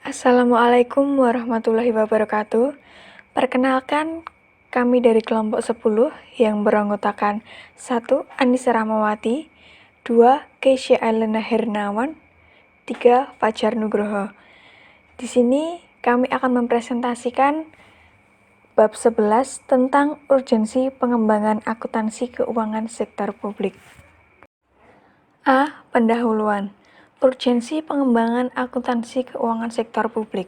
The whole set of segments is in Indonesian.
Assalamualaikum warahmatullahi wabarakatuh. Perkenalkan, kami dari kelompok 10 yang beranggotakan 1. Anissa Rahmawati, 2. Keisha Elena Hernawan, 3. Fajar Nugroho. Di sini kami akan mempresentasikan bab 11 tentang urgensi pengembangan akuntansi keuangan sektor publik. A. Pendahuluan. Urgensi pengembangan akuntansi keuangan sektor publik.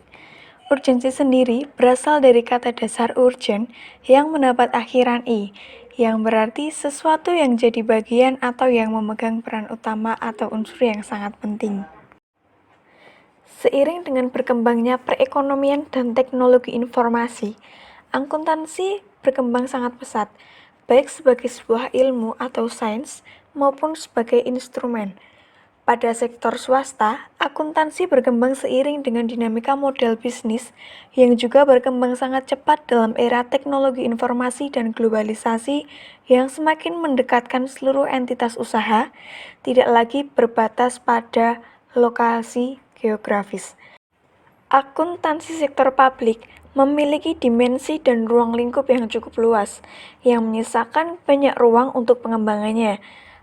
Urgensi sendiri berasal dari kata dasar urgent yang mendapat akhiran i, yang berarti sesuatu yang jadi bagian atau yang memegang peran utama atau unsur yang sangat penting. Seiring dengan berkembangnya perekonomian dan teknologi informasi, akuntansi berkembang sangat pesat, baik sebagai sebuah ilmu atau sains maupun sebagai instrumen. Pada sektor swasta, akuntansi berkembang seiring dengan dinamika model bisnis yang juga berkembang sangat cepat dalam era teknologi informasi dan globalisasi yang semakin mendekatkan seluruh entitas usaha, tidak lagi berbatas pada lokasi geografis. Akuntansi sektor publik memiliki dimensi dan ruang lingkup yang cukup luas, yang menyisakan banyak ruang untuk pengembangannya.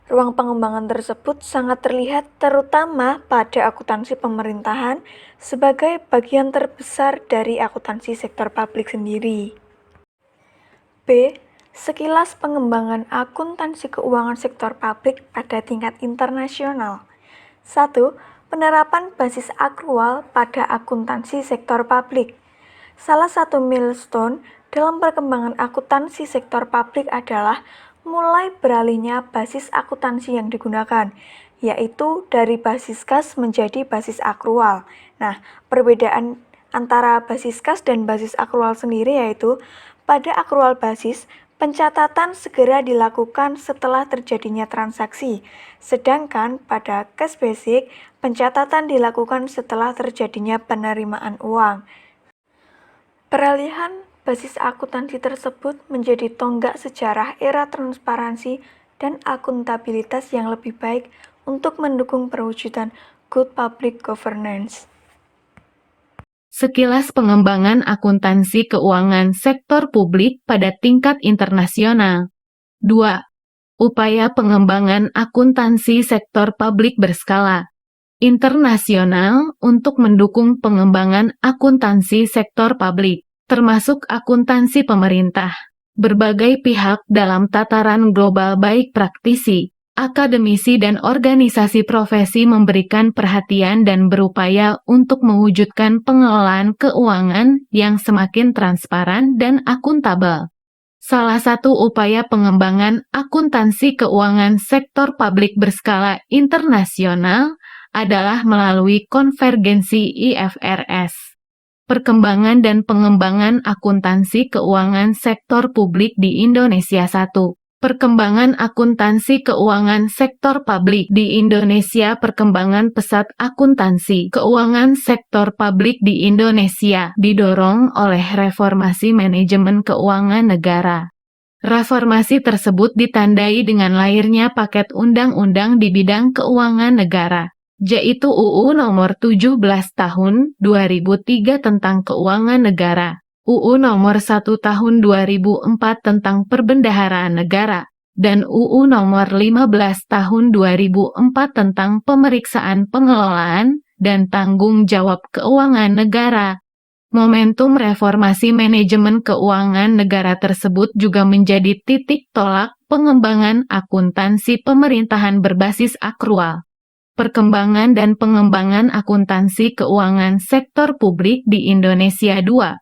Ruang pengembangan tersebut sangat terlihat terutama pada akuntansi pemerintahan sebagai bagian terbesar dari akuntansi sektor publik sendiri. B. Sekilas pengembangan akuntansi keuangan sektor publik pada tingkat internasional. 1. Penerapan basis akrual pada akuntansi sektor publik. Salah satu milestone dalam perkembangan akuntansi sektor publik adalah mulai beralihnya basis akuntansi yang digunakan, yaitu dari basis kas menjadi basis akrual. Nah, perbedaan antara basis kas dan basis akrual sendiri yaitu pada akrual basis, pencatatan segera dilakukan setelah terjadinya transaksi, sedangkan pada cash basic, pencatatan dilakukan setelah terjadinya penerimaan uang. Peralihan basis akuntansi tersebut menjadi tonggak sejarah era transparansi dan akuntabilitas yang lebih baik untuk mendukung perwujudan good public governance. Sekilas pengembangan akuntansi keuangan sektor publik pada tingkat internasional. 2. Upaya pengembangan akuntansi sektor publik berskala internasional untuk mendukung pengembangan akuntansi sektor publik, termasuk akuntansi pemerintah. Berbagai pihak dalam tataran global baik praktisi, akademisi dan organisasi profesi memberikan perhatian dan berupaya untuk mewujudkan pengelolaan keuangan yang semakin transparan dan akuntabel. Salah satu upaya pengembangan akuntansi keuangan sektor publik berskala internasional adalah melalui konvergensi IFRS. Perkembangan dan pengembangan akuntansi keuangan sektor publik di Indonesia 1. Perkembangan akuntansi keuangan sektor publik di Indonesia. Perkembangan pesat akuntansi keuangan sektor publik di Indonesia didorong oleh reformasi manajemen keuangan negara. Reformasi tersebut ditandai dengan lahirnya paket undang-undang di bidang keuangan negara, yaitu UU Nomor 17 Tahun 2003 tentang Keuangan Negara, UU Nomor 1 Tahun 2004 tentang Perbendaharaan Negara, dan UU Nomor 15 Tahun 2004 tentang Pemeriksaan Pengelolaan dan Tanggung Jawab Keuangan Negara. Momentum reformasi manajemen keuangan negara tersebut juga menjadi titik tolak pengembangan akuntansi pemerintahan berbasis akrual. Perkembangan dan pengembangan akuntansi keuangan sektor publik di Indonesia 2.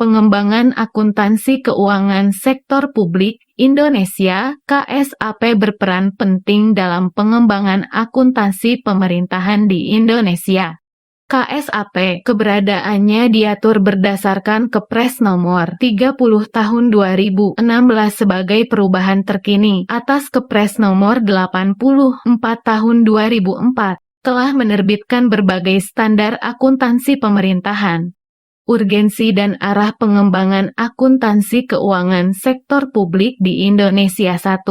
Pengembangan akuntansi keuangan sektor publik Indonesia (KSAP) berperan penting dalam pengembangan akuntansi pemerintahan di Indonesia. KSAP keberadaannya diatur berdasarkan Kepres Nomor 30 Tahun 2016 sebagai perubahan terkini atas Kepres Nomor 84 Tahun 2004, telah menerbitkan berbagai standar akuntansi pemerintahan. Urgensi dan arah pengembangan akuntansi keuangan sektor publik di Indonesia 1.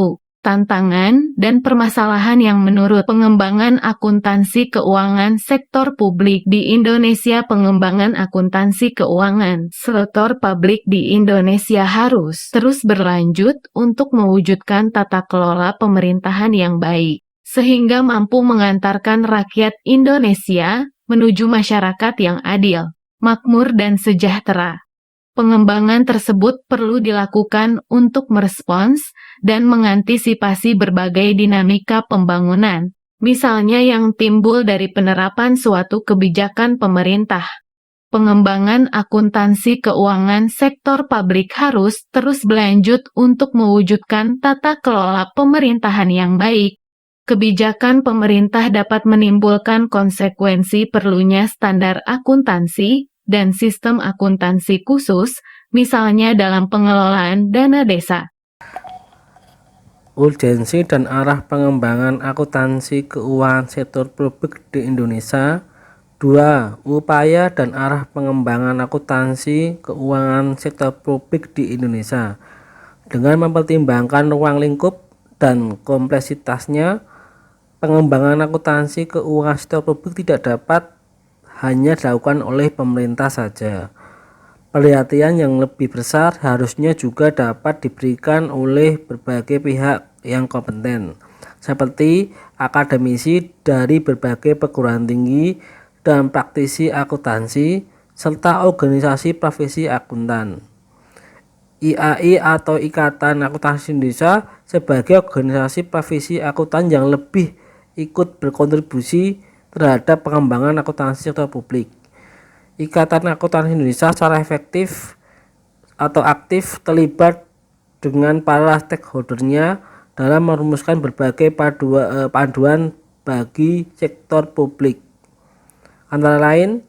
tantangan, dan permasalahan yang menurut pengembangan akuntansi keuangan sektor publik di Indonesia. Pengembangan akuntansi keuangan sektor publik di Indonesia harus terus berlanjut untuk mewujudkan tata kelola pemerintahan yang baik, sehingga mampu mengantarkan rakyat Indonesia menuju masyarakat yang adil, makmur, dan sejahtera. Pengembangan tersebut perlu dilakukan untuk merespons dan mengantisipasi berbagai dinamika pembangunan, misalnya yang timbul dari penerapan suatu kebijakan pemerintah. Pengembangan akuntansi keuangan sektor publik harus terus berlanjut untuk mewujudkan tata kelola pemerintahan yang baik. Kebijakan pemerintah dapat menimbulkan konsekuensi perlunya standar akuntansi dan sistem akuntansi khusus, misalnya dalam pengelolaan dana desa. Urgensi dan arah pengembangan akuntansi keuangan sektor publik di Indonesia. 2. Upaya dan arah pengembangan akuntansi keuangan sektor publik di Indonesia. Dengan mempertimbangkan ruang lingkup dan kompleksitasnya, pengembangan akuntansi keuangan sektor publik tidak dapat hanya dilakukan oleh pemerintah saja. Perhatian yang lebih besar harusnya juga dapat diberikan oleh berbagai pihak yang kompeten, seperti akademisi dari berbagai perguruan tinggi dan praktisi akuntansi, serta organisasi profesi akuntan. IAI atau Ikatan Akuntansi Indonesia sebagai organisasi profesi akuntan yang lebih ikut berkontribusi terhadap pengembangan akuntansi sektor publik. Ikatan Akuntansi Indonesia secara efektif atau aktif terlibat dengan para stakeholdernya dalam merumuskan berbagai panduan bagi sektor publik, antara lain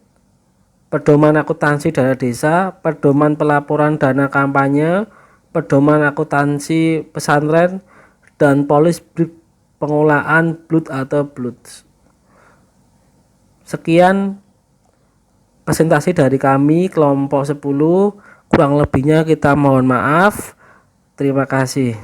pedoman akuntansi dana desa, pedoman pelaporan dana kampanye, pedoman akuntansi pesantren, dan polis brief pengolahan BLUT atau BLUT. Sekian presentasi dari kami kelompok 10, kurang lebihnya kita mohon maaf. Terima kasih.